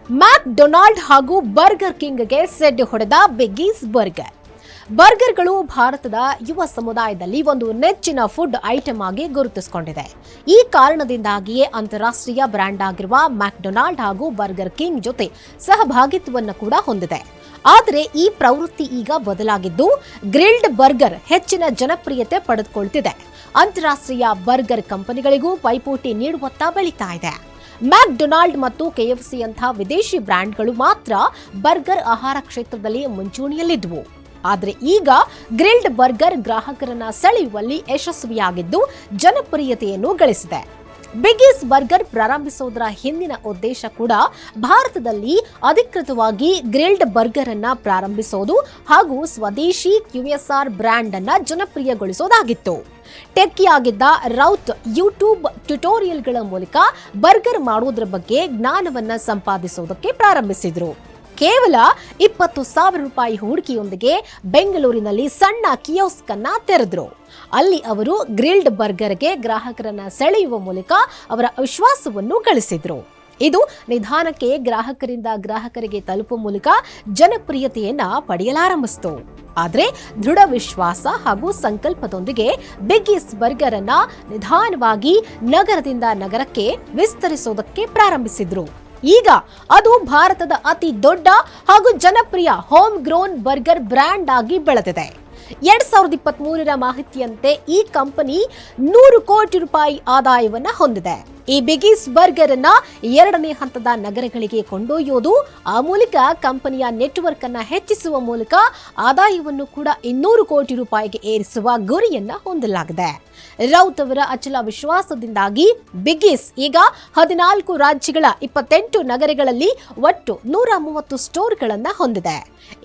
ಮ್ಯಾಕ್ Donald ಹಾಗೂ burger ಕಿಂಗ್ಗೆ shed ಹೊಡೆದ ಬಿಗ್ಗೀಸ್ burger. ಬರ್ಗರ್ಗಳು ಭಾರತದ ಯುವ ಸಮುದಾಯದಲ್ಲಿ ಒಂದು ನೆಚ್ಚಿನ ಫುಡ್ ಐಟಮ್ ಆಗಿ ಗುರುತಿಸಿಕೊಂಡಿದೆ. ಈ ಕಾರಣದಿಂದಾಗಿಯೇ ಅಂತಾರಾಷ್ಟ್ರೀಯ ಬ್ರ್ಯಾಂಡ್ ಆಗಿರುವ ಮ್ಯಾಕ್ ಡೊನಾಲ್ಡ್ ಹಾಗೂ ಬರ್ಗರ್ ಕಿಂಗ್ ಜೊತೆ ಸಹಭಾಗಿತ್ವವನ್ನು ಕೂಡ ಹೊಂದಿದೆ. ಆದರೆ ಈ ಪ್ರವೃತ್ತಿ ಈಗ ಬದಲಾಗಿದ್ದು ಗ್ರಿಲ್ಡ್ ಬರ್ಗರ್ ಹೆಚ್ಚಿನ ಜನಪ್ರಿಯತೆ ಪಡೆದುಕೊಳ್ತಿದೆ. ಅಂತಾರಾಷ್ಟ್ರೀಯ ಬರ್ಗರ್ ಕಂಪನಿಗಳಿಗೂ ಪೈಪೋಟಿ ನೀಡುವತ್ತ ಬೆಳೀತಾ ಇದೆ. ಮ್ಯಾಕ್ ಡೊನಾಲ್ಡ್ ಮತ್ತು ಕೆಎಫ್ಸಿ ಯಂಥ ವಿದೇಶಿ ಬ್ರ್ಯಾಂಡ್ಗಳು ಮಾತ್ರ ಬರ್ಗರ್ ಆಹಾರ ಕ್ಷೇತ್ರದಲ್ಲಿ ಮುಂಚೂಣಿಯಲ್ಲಿದ್ದವು. ಆದರೆ ಈಗ ಗ್ರಿಲ್ಡ್ ಬರ್ಗರ್ ಗ್ರಾಹಕರನ್ನ ಸೆಳೆಯುವಲ್ಲಿ ಯಶಸ್ವಿಯಾಗಿದ್ದು ಜನಪ್ರಿಯತೆಯನ್ನು ಗಳಿಸಿದೆ. ಬಿಗ್ಗೀಸ್ ಬರ್ಗರ್ ಪ್ರಾರಂಭಿಸುವುದರ ಹಿಂದಿನ ಉದ್ದೇಶ ಕೂಡ ಭಾರತದಲ್ಲಿ ಅಧಿಕೃತವಾಗಿ ಗ್ರಿಲ್ಡ್ ಬರ್ಗರ್ ಅನ್ನ ಪ್ರಾರಂಭಿಸೋದು ಹಾಗೂ ಸ್ವದೇಶಿ QSR ಬ್ರ್ಯಾಂಡ್ ಅನ್ನ ಜನಪ್ರಿಯಗೊಳಿಸೋದಾಗಿತ್ತು. ಟೆಕ್ಕಿಯಾಗಿದ್ದ ರೌತ್ ಯೂಟ್ಯೂಬ್ ಟ್ಯುಟೋರಿಯಲ್ಗಳ ಮೂಲಕ ಬರ್ಗರ್ ಮಾಡುವುದರ ಬಗ್ಗೆ ಜ್ಞಾನವನ್ನ ಸಂಪಾದಿಸುವುದಕ್ಕೆ ಪ್ರಾರಂಭಿಸಿದ್ರು. ಕೇವಲ 20,000 ರೂಪಾಯಿ ಹೂಡಿಕೆಯೊಂದಿಗೆ ಬೆಂಗಳೂರಿನಲ್ಲಿ ಸಣ್ಣ ಕಿಯೋಸ್ಕ್ ಅನ್ನ ತೆರೆದ್ರು. ಅಲ್ಲಿ ಅವರು ಗ್ರಿಲ್ಡ್ ಬರ್ಗರ್ಗೆ ಗ್ರಾಹಕರನ್ನ ಸೆಳೆಯುವ ಮೂಲಕ ಅವರ ವಿಶ್ವಾಸವನ್ನು ಗಳಿಸಿದ್ರು. ಇದು ನಿಧಾನಕ್ಕೆ ಗ್ರಾಹಕರಿಂದ ಗ್ರಾಹಕರಿಗೆ ತಲುಪುವ ಮೂಲಕ ಜನಪ್ರಿಯತೆಯನ್ನ ಪಡೆಯಲಾರಂಭಿಸಿತು. ಆದರೆ ದೃಢ ವಿಶ್ವಾಸ ಹಾಗೂ ಸಂಕಲ್ಪದೊಂದಿಗೆ ಬಿಗ್ಗೀಸ್ ಬರ್ಗರ್ ಅನ್ನ ನಿಧಾನವಾಗಿ ನಗರದಿಂದ ನಗರಕ್ಕೆ ವಿಸ್ತರಿಸೋದಕ್ಕೆ ಪ್ರಾರಂಭಿಸಿದ್ರು. ಈಗ ಅದು ಭಾರತದ ಅತಿ ದೊಡ್ಡ ಹಾಗೂ ಜನಪ್ರಿಯ ಹೋಮ್ ಗ್ರೋನ್ ಬರ್ಗರ್ ಬ್ರ್ಯಾಂಡ್ ಆಗಿ ಬೆಳೆದಿದೆ. 2023ರ ಮಾಹಿತಿಯಂತೆ ಈ ಕಂಪನಿ 100 ಕೋಟಿ ರೂಪಾಯಿ ಆದಾಯವನ್ನ ಹೊಂದಿದೆ. ಈ ಬಿಗ್ಗೀಸ್ ಬರ್ಗರ್ ಅನ್ನ 2ನೇ ಹಂತದ ನಗರಗಳಿಗೆ ಕೊಂಡೊಯ್ಯೋದು, ಆ ಮೂಲಕ ಕಂಪನಿಯ ನೆಟ್ವರ್ಕ್ ಅನ್ನ ಹೆಚ್ಚಿಸುವ ಮೂಲಕ ಆದಾಯವನ್ನು ಕೂಡ 200 ಕೋಟಿ ರೂಪಾಯಿಗೆ ಏರಿಸುವ ಗುರಿಯನ್ನ ಹೊಂದಲಾಗಿದೆ. ರೌತ್ ಅವರ ಅಚಲ ವಿಶ್ವಾಸದಿಂದಾಗಿ ಬಿಗ್ಗೀಸ್ ಈಗ 14 ರಾಜ್ಯಗಳ 28 ನಗರಗಳಲ್ಲಿ ಒಟ್ಟು 130 ಸ್ಟೋರ್ಗಳನ್ನ ಹೊಂದಿದೆ.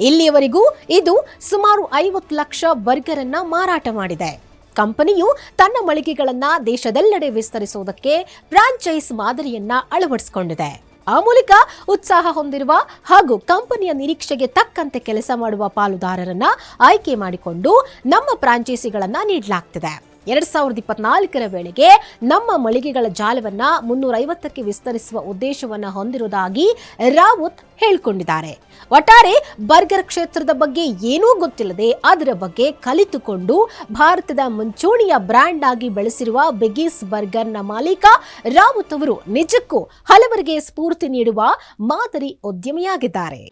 ಇಲ್ಲಿಯವರೆಗೂ ಇದು ಸುಮಾರು 50 ಲಕ್ಷ ಬರ್ಗರ್ ಅನ್ನ ಮಾರಾಟ ಮಾಡಿದೆ. ಕಂಪನಿಯು ತನ್ನ ಮಳಿಗೆಗಳನ್ನ ದೇಶದೆಲ್ಲೆಡೆ ವಿಸ್ತರಿಸುವುದಕ್ಕೆ ಫ್ರಾಂಚೈಸ್ ಮಾದರಿಯನ್ನ ಅಳವಡಿಸಿಕೊಂಡಿದೆ. ಆ ಮೂಲಕ ಉತ್ಸಾಹ ಹೊಂದಿರುವ ಹಾಗೂ ಕಂಪನಿಯ ನಿರೀಕ್ಷೆಗೆ ತಕ್ಕಂತೆ ಕೆಲಸ ಮಾಡುವ ಪಾಲುದಾರರನ್ನ ಆಯ್ಕೆ ಮಾಡಿಕೊಂಡು ನಮ್ಮ ಫ್ರಾಂಚೈಸಿಗಳನ್ನ ನೀಡಲಾಗ್ತಿದೆ. 2024ರ ವೇಳೆಗೆ ನಮ್ಮ ಮಳಿಗೆಗಳ ಜಾಲವನ್ನ 350ಕ್ಕೆ ವಿಸ್ತರಿಸುವ ಉದ್ದೇಶವನ್ನ ಹೊಂದಿರುವುದಾಗಿ ರಾವತ್ ಹೇಳಿಕೊಂಡಿದ್ದಾರೆ. ಒಟ್ಟಾರೆ ಬರ್ಗರ್ ಕ್ಷೇತ್ರದ ಬಗ್ಗೆ ಏನೂ ಗೊತ್ತಿಲ್ಲದೆ ಅದರ ಬಗ್ಗೆ ಕಲಿತುಕೊಂಡು ಭಾರತದ ಮುಂಚೂಣಿಯ ಬ್ರ್ಯಾಂಡ್ ಆಗಿ ಬೆಳೆಸಿರುವ ಬಿಗ್ಗೀಸ್ ಬರ್ಗರ್ನ ಮಾಲೀಕ ರಾವತ್ ಅವರು ನಿಜಕ್ಕೂ ಹಲವರಿಗೆ ಸ್ಫೂರ್ತಿ ನೀಡುವ ಮಾದರಿ ಉದ್ಯಮಿಯಾಗಿದ್ದಾರೆ.